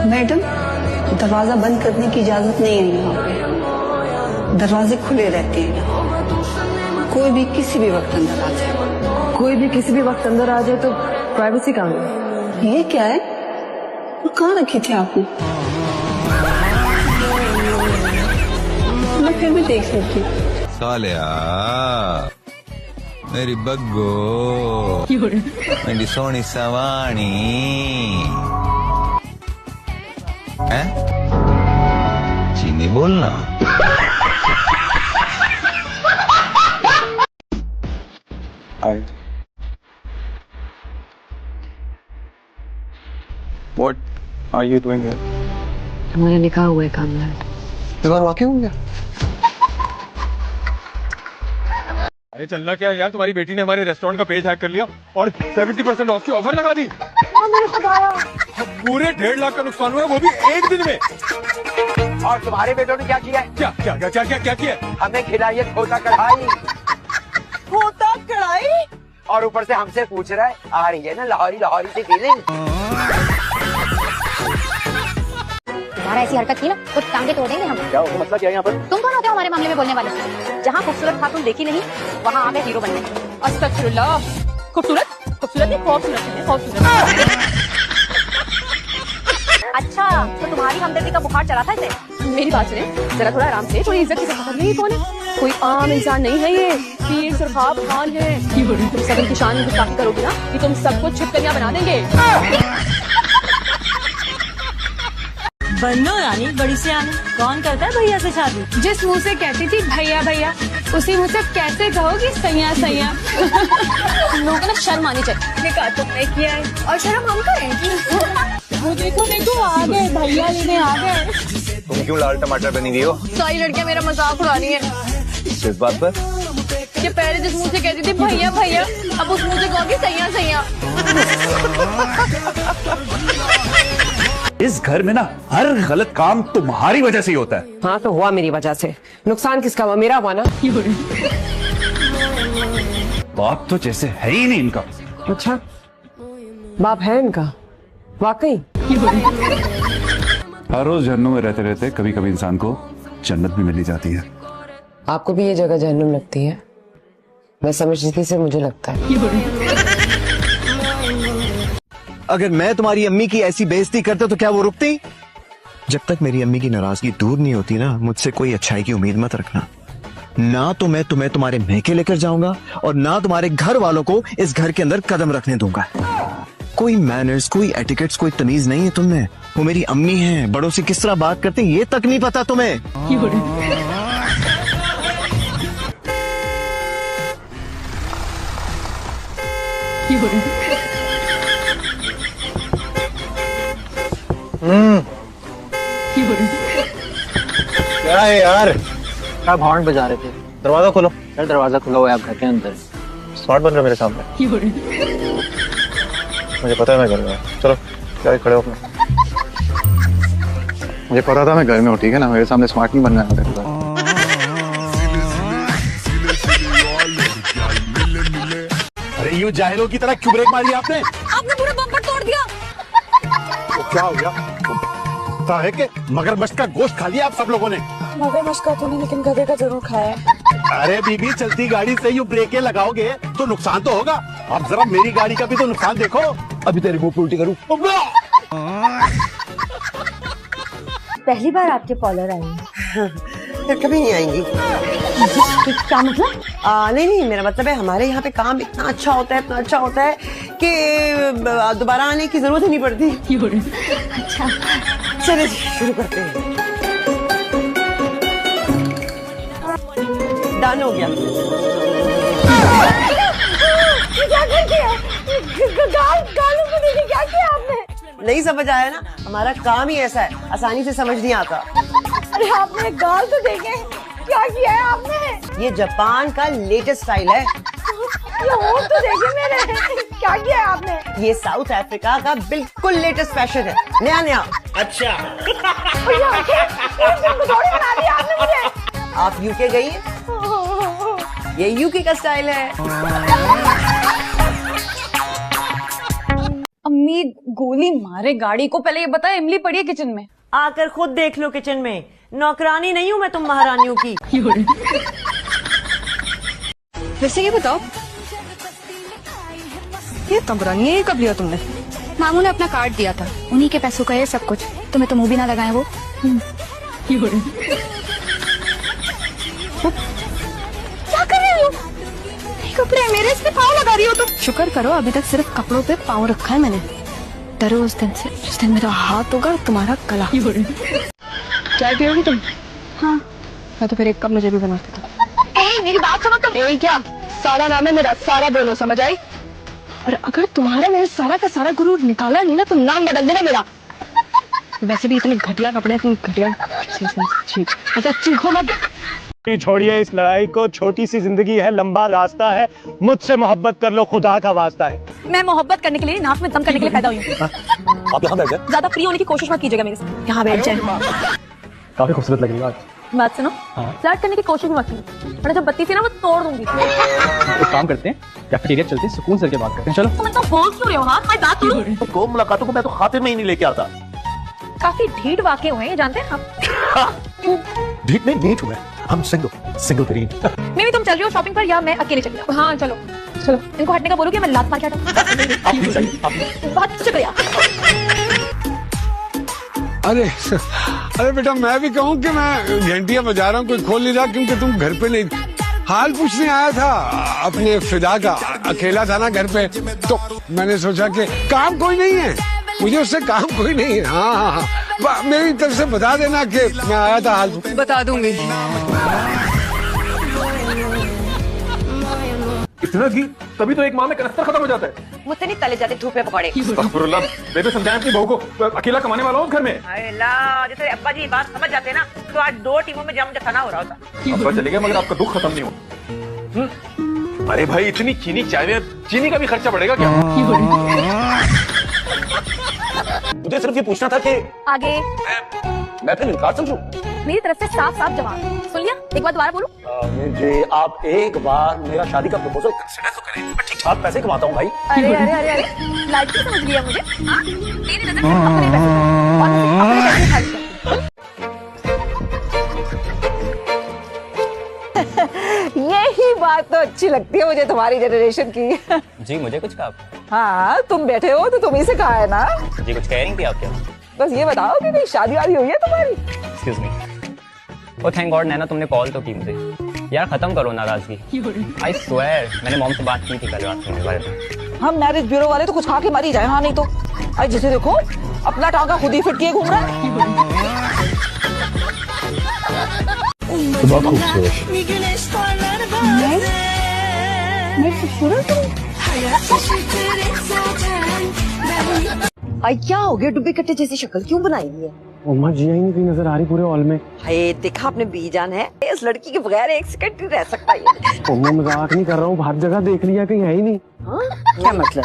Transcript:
Madam, दरवाजा बंद करने की इजाजत नहीं है यहाँ पे। दरवाजे खुले रहते हैं यहाँ। कोई भी किसी भी वक्त अंदर आ जाए। कोई भी किसी भी वक्त अंदर आ जाए तो प्राइवेसी कहाँ है? ये क्या है? वो कहाँ रखी थी आपने? मैं फिर भी देख लेती हूँ। सालिया मेरी बग्गो मेरी सोनी सवानी है चीनी बोलना। What are you doing here? हमारा निकाह हुआ है कामला। इस बार वाकई हो गया? अरे चलना क्या है यार, तुम्हारी बेटी ने हमारे रेस्टोरेंट का पेज हैक कर लिया और 70% ऑफ की ऑफर लगा दी। पूरे 1.5 लाख का नुकसान हुआ, वो भी एक दिन में। और तुम्हारे बेटों ने क्या किया है? क्या क्या क्या क्या क्या क्या किया? हमें खिलाई है खोता कढ़ाई। खोता कढ़ाई? और ऊपर से हमसे पूछ रहा है, आ रही है ना लाहौरी लाहौरी सी फीलिंग। तुम्हारा ऐसी हरकत की ना तो टांगे तोड़ देंगे हम। क्या मतलब क्या है यहाँ पर? तुम कौन होते हो हमारे मामले में बोलने वाले? जहाँ खूबसूरत खातून देखी नहीं वहाँ आ गए हीरो बनने। अस्तगफिरुल्लाह। खूबसूरत खूबसूरत नहीं, खूबसूरत है, खूबसूरत। अच्छा तो तुम्हारी हमदर्दी का बुखार चढ़ा था इसे? मेरी बात सुने जरा, थोड़ा आराम से, थोड़ी इज्जत से पकड़ ले। कौन है? कोई आम इंसान नहीं है ये, पीर सुरखाब खान है। तुम सब इनकी शान गुस्ताखी करोगी ना कि तुम सबको छिपकलियां बना देंगे। बन्नो रानी बड़ी सियानी, कौन करता है भैया से शादी? जिस मुंह से कहती थी भैया भैया, उसी मुंह से कैसे कहोगी सैया सैया? लोगों को ना शर्म आनी चाहिए। निकाह तुमने किया है और शर्म हम करें? वो देखो देखो आ गए भैया लेने आ गए। तुम क्यों लाल टमाटर बनी हुई हो? सारी लड़कियां मेरा मजाक उड़ा रही है। किस बात पर? कि पहले जिस मुंह से कहती थी भैया भैया, अब उस मुंह से कहोगी सैया सैया। इस घर में ना हर गलत काम तुम्हारी वजह से ही होता है। हाँ तो हुआ मेरी वजह से, नुकसान किसका हुआ? मेरा हुआ ना। बाप तो जैसे है ही नहीं इनका। अच्छा बाप है इनका वाकई? हर रोज जहन्नुम में रहते रहते कभी कभी इंसान को जन्नत भी मिली जाती है। आपको भी ये जगह जहन्नुम लगती है? मैं समझती थी से मुझे लगता है। अगर मैं तुम्हारी अम्मी की ऐसी बेइज्जती करता तो क्या वो रुकती? जब तक मेरी अम्मी की नाराजगी दूर नहीं होती ना, मुझसे कोई अच्छाई की उम्मीद मत रखना। ना तो मैं तुम्हें तुम्हारे मैके लेकर जाऊंगा और ना तुम्हारे घर वालों को इस घर के अंदर कदम रखने दूंगा। कोई मैनर्स, कोई एटिकेट्स, कोई तमीज नहीं है तुमने। वो मेरी अम्मी हैं, बड़ों से किस तरह बात करते हैं ये तक नहीं पता तुम्हें। क्या है यार? आप हॉर्न बजा रहे थे, दरवाजा खोलो। यार दरवाजा खुला हुआ है, आप घर के अंदर। स्मार्ट बन रहे मेरे सामने। मुझे पता है मैं घर में हूँ। चलो क्या खड़े हो अपने। मुझे पता था मैं घर में हूँ, ठीक है ना? मेरे सामने स्मार्ट नहीं बनना है। अरे यूं जाहिलों की तरह क्यों ब्रेक मारी आपने? आपने पूरा बम्पर तोड़ दिया। तो क्या हो गया? है कि मगरमच्छ का गोश्त खा लिया आप सब लोगों ने? मगरमच्छ का तो नहीं, लेकिन गधे का जरूर खाया है। अरे बीबी, चलती गाड़ी से यूं ब्रेकें लगाओगे तो नुकसान तो होगा। अब जरा मेरी गाड़ी का भी तो नुकसान देखो। अभी तेरे मुंह पे उल्टी करूं। पहली बार आपके कॉलर आई है? कभी नहीं आएंगी। क्या मतलब? नहीं, मेरा मतलब है हमारे यहाँ पे काम इतना अच्छा होता है, इतना अच्छा होता है कि दोबारा आने की जरूरत ही नहीं पड़ती। अच्छा चलिए शुरू करते हैं। डन हो गया। क्या कर दिया? गालों को देखिए, क्या किया आपने? नहीं समझ आया ना, हमारा काम ही ऐसा है, आसानी से समझ नहीं आता। अरे आपने गाल तो देखे, क्या किया है आपने? ये जापान का लेटेस्ट स्टाइल है। ये होंठ तो देखे मेरे, क्या किया है आपने? ये साउथ अफ्रीका का बिल्कुल लेटेस्ट फैशन है, नया नया। अच्छा बना दिया आपने मुझे। आप यूके गई हैं? ये यूके का स्टाइल है। अम्मी गोली मारे गाड़ी को। पहले ये बता, इमली पड़ी है किचन में? आकर खुद देख लो किचन में, नौकरानी नहीं हूँ मैं तुम महारानियों की। वैसे ये बताओ, ये तंबरानी ये कब लिया तुमने? मामू ने अपना कार्ड दिया था, उन्हीं के पैसों का ये सब कुछ। तुम्हें तो मुंह भी ना लगाए वो। क्या कर रही हो? कपड़े मेरे इस पे पाँव लगा रही हो तुम। शुक्र करो अभी तक सिर्फ कपड़ों पे पाँव रखा है मैंने। डरो उस दिन से जिस दिन मेरा हाथ होगा और तुम्हारा गला। चाय पियोगी तुम? हाँ। मैं तो फिर एक कप मुझे भी बनाती थी। मेरी बात सुनो तुम। यही क्या? सारा नाम है मेरा, सारा बोलो, समझ आई? और अगर तुम्हारा मैंने सारा का सारा गुरूर निकाला नहीं ना, तो नाम बदल देना मेरा। वैसे भी इतने घटिया कपड़े, इतनी घटिया। अच्छा चीखो मत। छोड़िए इस लड़ाई को, छोटी सी जिंदगी है, लंबा रास्ता है, मुझसे मोहब्बत कर लो, खुदा का वास्ता है। मैं मोहब्बत करने के लिए, नाक में दम करने के लिए पैदा हुई हूँ। आप यहाँ बैठ जाए। ज्यादा फ्री होने की कोशिश मत कीजिएगा मेरे से। यहाँ बैठ जाए। काफी खूबसूरत लग रही है आज। बात सुनो, फ्लर्ट करने की कोशिश भी मत कीजिए, वरना जब बत्ती थी ना वो तोड़ दूंगी। एक काम करते हैं, कैफेटेरिया चलते हैं, सुकून से बात करते हैं। चलो। तुम तो बोल क्यों रहे हो? हाँ मैं बात करूँ। को मुलाकातों को मैं तो खातिर में ही नहीं लेके आता। काफी ढीठ वाकई हुए हैं, जानते हैं आप? ढीठ नहीं, ढीठ हुए हम सिंगल तरीन। मैं भी तुम चल रही हो शॉपिंग पर या मैं अकेले चली जाऊँ? हाँ चलो चलो। इनको हटने का बोलो कि मैं लात मार के हटाऊँ। बहुत शुक्रिया। अरे बेटा, मैं भी कहूँ कि मैं घंटियां बजा रहा हूँ, कोई खोल नहीं रहा क्योंकि तुम घर पे नहीं। हाल पूछने आया था अपने फिदा का, अकेला था ना घर पे, तो मैंने सोचा कि काम कोई नहीं है, मुझे उससे काम कोई नहीं है। हाँ, मेरी तरफ से बता देना कि मैं आया था हाल। बता दूंगी। इतना घी तभी तो एक माह में कनस्तर खत्म हो जाता है। मुझसे नहीं तले जाते धूप में पकौड़े। अस्तगफुरुल्लाह, मैं तो समझाया अपनी बहू को, अकेला कमाने वाला हूँ घर में। जैसे अब्बा जी बात समझ जाते ना, तो आज 2 टीमों में जम खाना हो रहा होता। अब्बा चले गए मगर आपका दुख खत्म नहीं हुआ। अरे भाई, इतनी चीनी चाय में चीनी का भी खर्चा बढ़ेगा क्या? मुझे सिर्फ ये पूछना था कि आगे मैं फिर इनकार समझूं? मेरी तरफ से साफ साफ जवाब। सुन लिया? एक बार दोबारा बोलूं? मुझे आप एक बार मेरा शादी का प्रपोजल कंसिडर तो करें। मैं ठीक ठाक पैसे कमाता हूँ भाई। अरे अरे अरे अरे, लाइट समझ लिया मुझे। हाँ? तेरी नजर में अपने पैसे और अपने पैसे खर्च करती। यही बात तो अच्छी लगती है मुझे तुम्हारी जनरेशन की। जी मुझे कुछ कहा? हाँ, तुम बैठे हो तो तुम ही से कहा है ना। जी कुछ कह रही थी आप क्या? बस ये बताओ कि कहीं शादी वादी हुई है तुम्हारी? Excuse me. Oh thank God Naina, तुमने कॉल तो की मुझे। यार खत्म करो नाराजगी। आई स्वेयर, मैंने मॉम से बात की थी कल रात में बारे में। हम मैरिज ब्यूरो वाले तो कुछ खा के मरी जाए। हाँ नहीं तो आज जैसे देखो अपना टांगा खुद ही फिट किए घूम रहा है। बहुत खूबसूरत। क्या हो गया? डुब्बे कट्टे जैसी शक्ल क्यों बनाई है? उम्मा जी ही नहीं नजर आ रही पूरे हॉल में। हाय देखा आपने बीजान है, इस लड़की के बगैर एक सेकंड नहीं रह सकता ये। उम्मा मजाक नहीं कर रहा हूँ, हर जगह देख लिया कहीं है ही नहीं। हाँ? क्या मतलब?